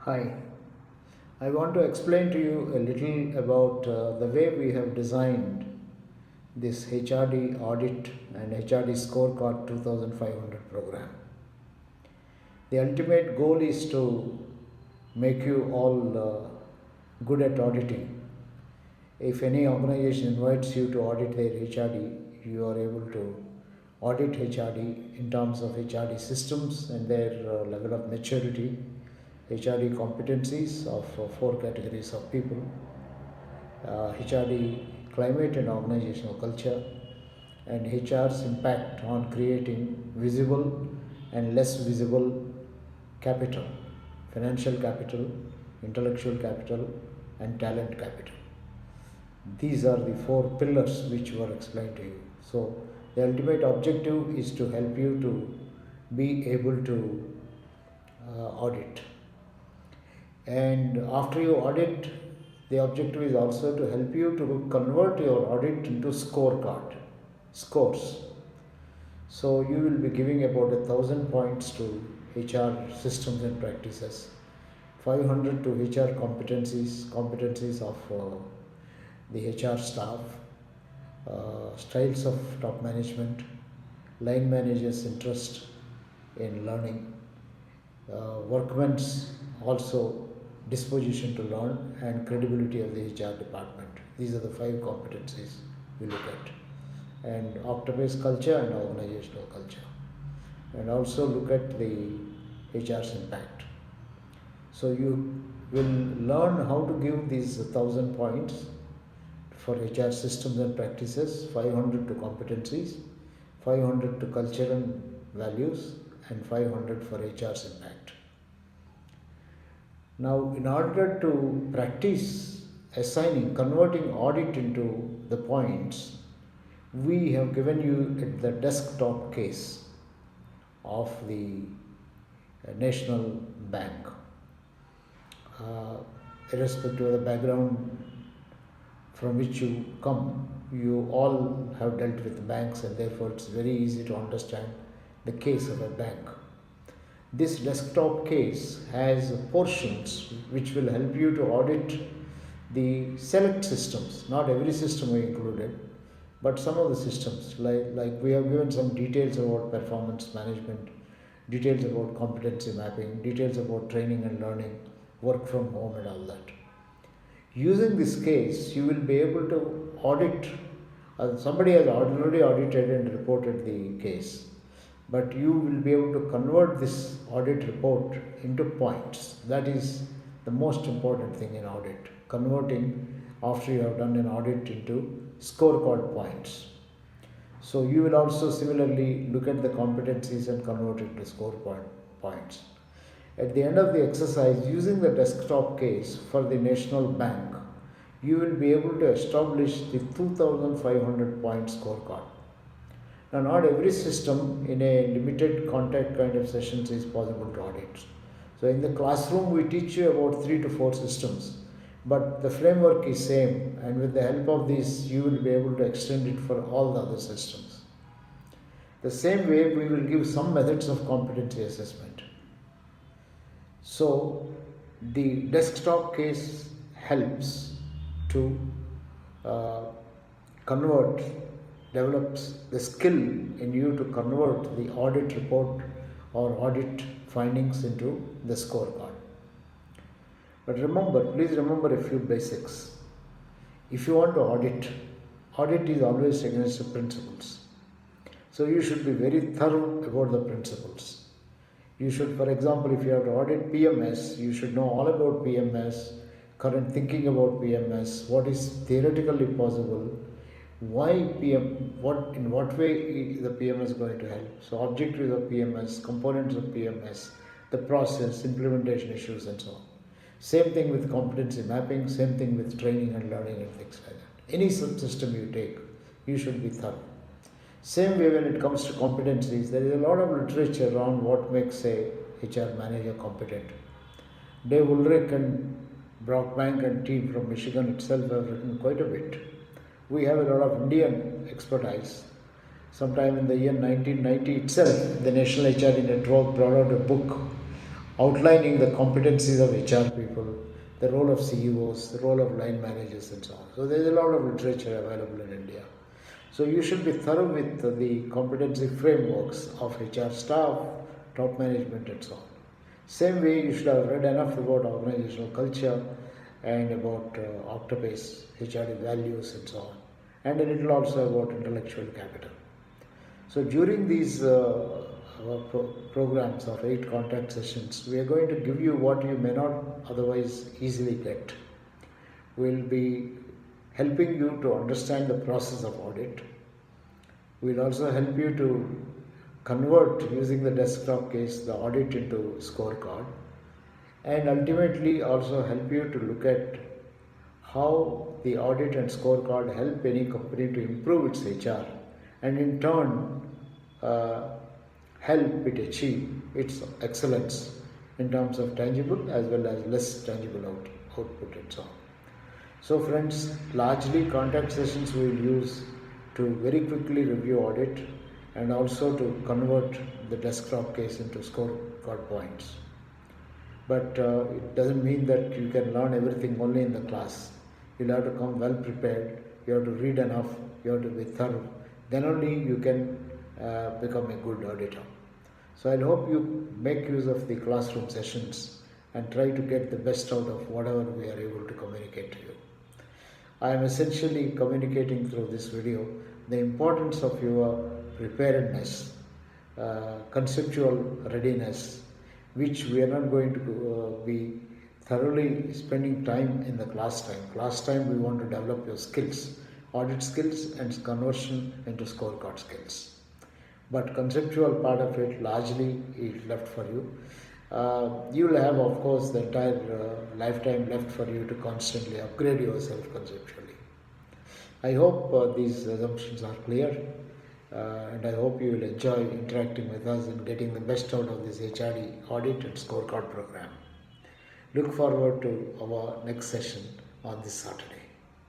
Hi, I want to explain to you a little about the way we have designed this HRD audit and HRD scorecard 2500 program. The ultimate goal is to make you all good at auditing. If any organization invites you to audit their HRD, you are able to audit HRD in terms of HRD systems and their level of maturity, HRD competencies of four categories of people, HRD climate and organizational culture, and HR's impact on creating visible and less visible capital, financial capital, intellectual capital, and talent capital. These are the four pillars which were explained to you. So, the ultimate objective is to help you to be able to audit. And after you audit, the objective is also to help you to convert your audit into scores. So you will be giving about 1,000 points to HR systems and practices, 500 to HR competencies of the HR staff, styles of top management, line managers' interest in learning, workmen's also disposition to learn, and credibility of the HR department. These are the five competencies we look at, and octopus culture and organizational culture, and also look at the HR's impact. So you will learn how to give these 1,000 points for HR systems and practices, 500 to competencies, 500 to culture and values, and 500 for HR's impact. Now, in order to practice converting audit into the points, we have given you the desktop case of the National Bank. Irrespective of the background from which you come, you all have dealt with banks, and therefore it's very easy to understand the case of a bank. This desktop case has portions which will help you to audit the select systems. Not every system we included, but some of the systems. Like we have given some details about performance management, details about competency mapping, details about training and learning, work from home, and all that. Using this case, you will be able to audit. Somebody has already audited and reported the case, but you will be able to convert this audit report into points. That is the most important thing in audit, converting after you have done an audit into scorecard points. So you will also similarly look at the competencies and convert it to scorecard points. At the end of the exercise, using the desktop case for the National Bank, you will be able to establish the 2,500 point scorecard. Now, not every system in a limited contact kind of sessions is possible to audit. So, in the classroom, we teach you about 3 to 4 systems, but the framework is same, and with the help of this, you will be able to extend it for all the other systems. The same way, we will give some methods of competency assessment. So, the desktop case helps to develops the skill in you to convert the audit report or audit findings into the scorecard. But please remember a few basics. If you want to audit is always against the principles. So you should be very thorough about the principles. You should, for example, if you have to audit PMS, you should know all about PMS, current thinking about PMS, what is theoretically possible, why in what way the PMS is going to help. So objectives of PMS, components of PMS, the process, implementation issues, and so on. Same thing with competency mapping, same thing with training and learning and things like that. Any system you take, you should be thorough. Same way when it comes to competencies, there is a lot of literature around what makes a HR manager competent. Dave Ulrich and Brockbank and team from Michigan itself have written quite a bit. We have a lot of Indian expertise. Sometime in the year 1990 itself, the National HRD Network brought out a book outlining the competencies of HR people, the role of CEOs, the role of line managers, and so on. So there is a lot of literature available in India. So you should be thorough with the competency frameworks of HR staff, top management, and so on. Same way, you should have read enough about organizational culture and about Octopus, HRD values, and so on, and a little also about intellectual capital. So during these programs of 8 contact sessions, we are going to give you what you may not otherwise easily get. We'll be helping you to understand the process of audit. We'll also help you to convert, using the desktop case, the audit into scorecard, and ultimately also help you to look at how the audit and scorecard help any company to improve its HR, and in turn help it achieve its excellence in terms of tangible as well as less tangible output and so on. So friends, largely contact sessions we will use to very quickly review audit and also to convert the desktop case into scorecard points. But it doesn't mean that you can learn everything only in the class. You'll have to come well prepared, you have to read enough, you have to be thorough. Then only you can become a good auditor. So I hope you make use of the classroom sessions and try to get the best out of whatever we are able to communicate to you. I am essentially communicating through this video the importance of your preparedness, conceptual readiness, which we are not going to be thoroughly spending time in the class time. Class time we want to develop your skills, audit skills and conversion into scorecard skills. But conceptual part of it largely is left for you. You will have, of course, the entire lifetime left for you to constantly upgrade yourself conceptually. I hope these assumptions are clear, and I hope you will enjoy interacting with us and getting the best out of this HRD audit and scorecard program. Look forward to our next session on this Saturday.